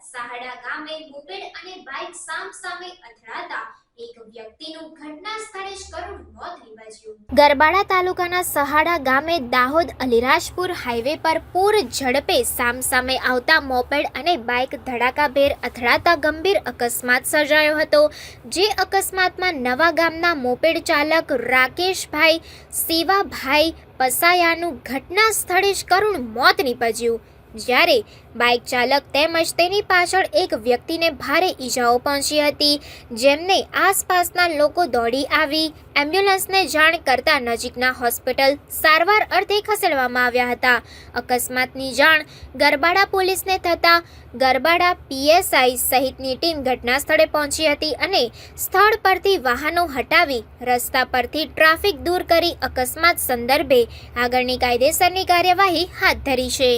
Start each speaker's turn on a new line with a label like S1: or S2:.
S1: સહાડા ગામે મોપેડ અને બાઇક સામસામે અથડાતા એક વ્યક્તિનું ઘટના સ્થળે જ કરુણ મોત નીપજ્યું। ગરબાડા તાલુકાના સહાડા ગામે દાહોદ અલીરાજપુર હાઈવે પર પૂર ઝડપે સામસામે આવતા મોપેડ અને બાઇક ધડાકાભેર અથડાતા ગંભીર અકસ્માત સર્જાયો હતો। જે અકસ્માતમાં નવા ગામના મોપેડ ચાલક રાકેશભાઈ શિવાભાઈ પસાયાનું ઘટના સ્થળે જ કરુણ મોત નીપજ્યું, જ્યારે બાઇક ચાલક તેમજ તેની પાછળ એક વ્યક્તિને ભારે ઈજાઓ પહોંચી હતી, જેમને આસપાસના લોકો દોડી આવી એમ્બ્યુલન્સને જાણ કરતા નજીકના હોસ્પિટલ સારવાર અર્થે ખસેડવામાં આવ્યા હતા। અકસ્માતની જાણ ગરબાડા પોલીસને થતાં ગરબાડા પીએસઆઈ સહિતની ટીમ ઘટના સ્થળે પહોંચી હતી અને સ્થળ પરથી વાહનો હટાવી રસ્તા પરથી ટ્રાફિક દૂર કરી અકસ્માત સંદર્ભે આગળની કાયદેસરની કાર્યવાહી હાથ ધરી છે।